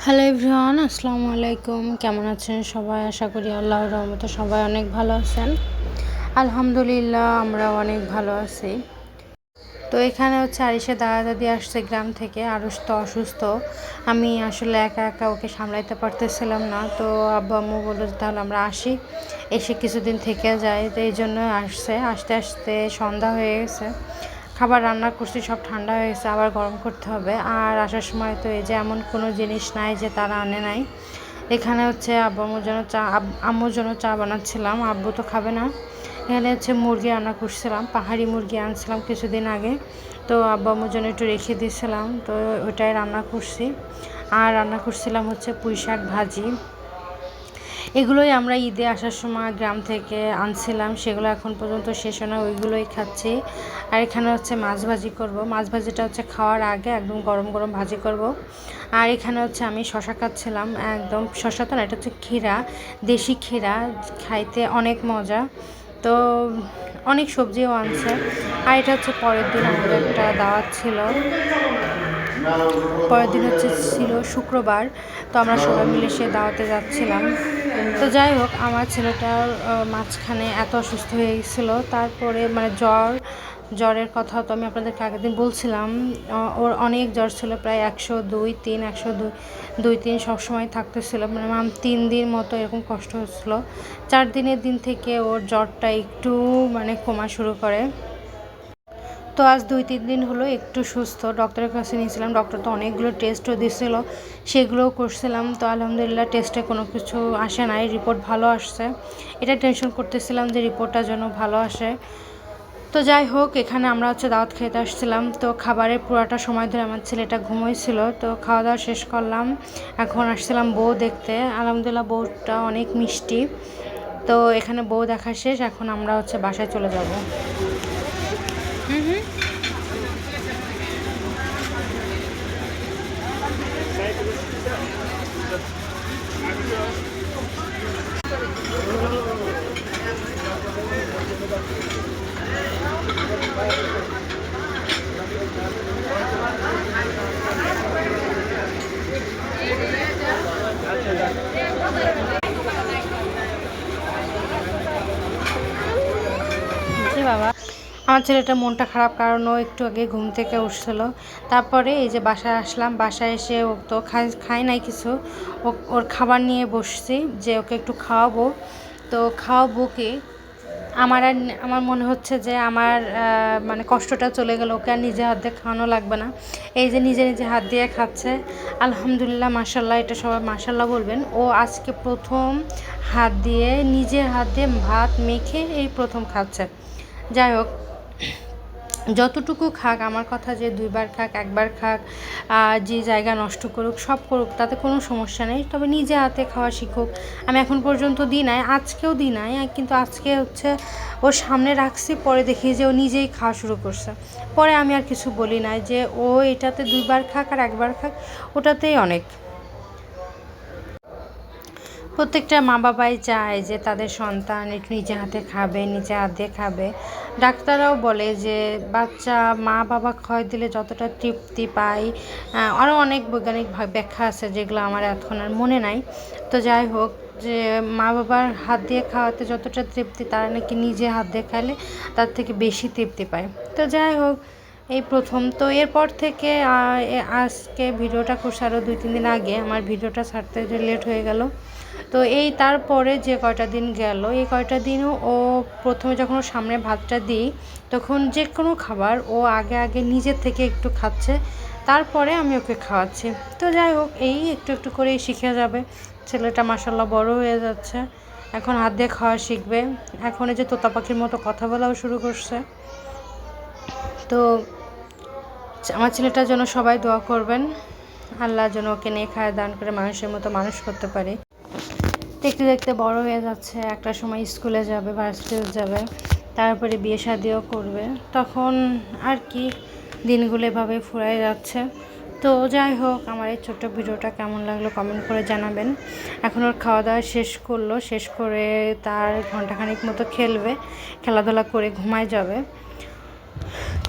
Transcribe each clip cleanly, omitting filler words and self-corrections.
Hello everyone, আসসালামু আলাইকুম। কেমন আছেন সবাই? আশা করি আল্লাহর রহমতে সবাই অনেক ভালো আছেন। আলহামদুলিল্লাহ, আমরা অনেক ভালো আছি। তো এখানে আরিশা দাদা দাদি আসছে গ্রাম থেকে। আরুষ তো অসুস্থ, আমি আসলে একা একা ওকে সামলাইতে পারতেছিলাম না। তো আব্বু আম্মু বললো তাহলে আমরা আসি, এসে কিছুদিন থেকে যাই। তো এই জন্য আসতে আসতে সন্ধ্যা হয়ে গেছে। খাবার রান্না করছি, সব ঠান্ডা হয়ে গেছে, আবার গরম করতে হবে। আর আসার সময় তো এই যে এমন কোনো জিনিস নাই যে তারা আনে নাই। এখানে আব্বুর জন্য আম্মুর জন্য চা বানাচ্ছিলাম, আব্বু তো খাবে না। এখানে মুরগি রান্না করছিলাম, পাহাড়ি মুরগি আনছিলাম কিছুদিন আগে। তো আব্বু আম্মুর জন্য একটু রেখে দিয়েছিলাম, তো ওইটাই রান্না করছি। আর রান্না করছিলাম পুঁই শাক ভাজি। এগুলোই আমরা ঈদে আসার সময় গ্রাম থেকে আনছিলাম, সেগুলো এখন পর্যন্ত শেষ হয় না, ওইগুলোই খাচ্ছি। আর এখানে মাছ ভাজি করব। মাছ ভাজিটা খাওয়ার আগে একদম গরম গরম ভাজি করব। আর এখানে আমি শশা খাচ্ছিলাম, একদম শশা তো না, এটা ক্ষীরা, দেশি ক্ষীরা, খাইতে অনেক মজা। তো অনেক সবজিও আনছে। আর এটা পরের দিন আমাদের একটা দাওয়াত ছিল। পরের দিন ছিল শুক্রবার। তো আমরা সবাই মিলে সে দাওয়াতে যাচ্ছিলাম। তো যাই হোক, আমার ছেলেটার মাঝখানে এত অসুস্থ হয়ে গেছিলো, তারপরে জ্বরের কথা তো আমি আপনাদেরকে আগের দিন বলছিলাম। ওর অনেক জ্বর ছিল, প্রায় 102, 3, 102, 3 সবসময় থাকতেছিল। 3 দিন মতো এরকম কষ্ট হচ্ছিলো। 4 দিনের দিন থেকে ওর জ্বরটা একটু কমা শুরু করে। তো আজ 2-3 দিন হলো একটু সুস্থ। ডক্টরের কাছে নিয়েছিলাম, ডক্টর তো অনেকগুলো টেস্টও দিয়েছিল, সেগুলোও করছিলাম। তো আলহামদুলিল্লাহ টেস্টে কোনো কিছু আসে নাই, রিপোর্ট ভালো আসছে। এটা টেনশন করতেছিলাম যে রিপোর্টটা যেন ভালো আসে। তো যাই হোক, এখানে আমরা দাওয়াত খেতে আসছিলাম। তো খাবারের পুরাটা সময় ধরে আমার ছেলেটা ঘুমোইছিল। তো খাওয়া দাওয়া শেষ করলাম, এখন আসছিলাম বউ দেখতে। আলহামদুলিল্লাহ বউটা অনেক মিষ্টি। তো এখানে বউ দেখা শেষ, এখন আমরা বাসায় চলে যাব। বাবা, আমার ছেলেটার মনটা খারাপ, কারণ ও একটু আগে ঘুম থেকে উঠছিল। তারপরে এই যে বাসায় আসলাম, বাসায় এসে ও তো খায় নাই কিছু। ওর খাবার নিয়ে বসছি যে ওকে একটু খাওয়াবো। তো খাওয়াবো কি, আমার মনে হচ্ছে যে আমার কষ্টটা চলে গেল, ওকে আর নিজে হাত দিয়ে খাওয়ানো লাগবে না। এই যে নিজে নিজে হাত দিয়ে খাচ্ছে। আলহামদুলিল্লাহ, মাশাল্লাহ, এটা সবাই মাশাল্লাহ বলবেন। ও আজকে প্রথম নিজের হাত দিয়ে ভাত মেখে এই প্রথম খাচ্ছে। যাই হোক, যতটুকু খাক, আমার কথা যে 2বার খাক, 1বার খাক, যে জায়গা নষ্ট করুক, সব করুক, তাতে কোনো সমস্যা নেই, তবে নিজে হাতে খাওয়া শিখুক। আমি এখন পর্যন্ত দিই নাই, আজকেও দিই নাই, কিন্তু আজকে ওর সামনে রাখছি, পরে দেখি যে ও নিজেই খাওয়া শুরু করছে। পরে আমি আর কিছু বলি নাই, যে ও এটাতে 2বার খাক আর 1বার খাক, ওটাতেই অনেক। প্রত্যেকটা মা বাবাই চায় যে তাদের সন্তান একটু নিজে হাতে খাবে, নিজে হাত দিয়ে খাবে। ডাক্তাররাও বলে যে বাচ্চা মা বাবা খাওয়াই দিলে যতটা তৃপ্তি পায়, আরও অনেক বৈজ্ঞানিক ব্যাখ্যা আছে যেগুলো আমার এখন আর মনে নাই। তো যাই হোক, যে মা বাবার হাত দিয়ে খাওয়াতে যতটা তৃপ্তি, তারা নাকি নিজে হাত দিয়ে খাইলে তার থেকে বেশি তৃপ্তি পায়। তো যাই হোক, এই প্রথম তো, এরপর থেকে আজকে ভিডিওটা করছি আরও 2-3 দিন আগে, আমার ভিডিওটা ছাড়তে লেট হয়ে গেল। তো এই তারপরে যে কয়টা দিন গেল, এই কয়টা দিনও ও প্রথমে যখন ওর সামনে ভাতটা দিই, তখন যে কোনো খাবার ও আগে নিজের থেকে একটু খাচ্ছে, তারপরে আমি ওকে খাওয়াচ্ছি। তো যাই হোক, এই একটু একটু করেই শিখে যাবে। ছেলেটা মাশাল্লাহ বড় হয়ে যাচ্ছে, এখন হাত দিয়ে খাওয়া শিখবে। এখন এই যে তোতা পাখির মতো কথা বলাও শুরু করছে। তো আমার ছেলেটার জন্য সবাই দোয়া করবেন, আল্লাহ যেন ওকে নেক হায়াত দান করে মানুষের মতো মানুষ করতে পারে। দেখতে দেখতে বড় হয়ে যাচ্ছে, একটা সময় স্কুলে যাবে, ভার্সিটিতে যাবে, তারপরে বিয়ে শাদিও করবে। তখন আর কি, দিনগুলো এভাবে ফুরাই যাচ্ছে। তো যাই হোক, আমার এই ছোট্ট ভিডিওটা কেমন লাগলো কমেন্ট করে জানাবেন। এখন ওর খাওয়া দাওয়া শেষ করলো, শেষ করে তার ঘন্টাখানিক মতো খেলবে, খেলাধুলা করে ঘুমায় যাবে।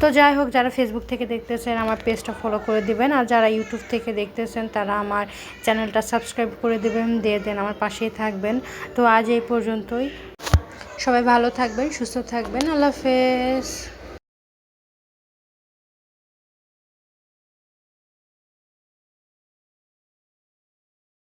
তো যাই হোক, যারা ফেসবুক থেকে দেখতেছেন আমার পেজটা ফলো করে দিবেন, আর যারা ইউটিউব থেকে দেখতেছেন তারা আমার চ্যানেলটা সাবস্ক্রাইব করে দিবেন, দিয়ে দেন, আমার পাশেই থাকবেন। তো আজ এই পর্যন্তই, সবাই ভালো থাকবেন, সুস্থ থাকবেন, আল্লাহ হাফেজ।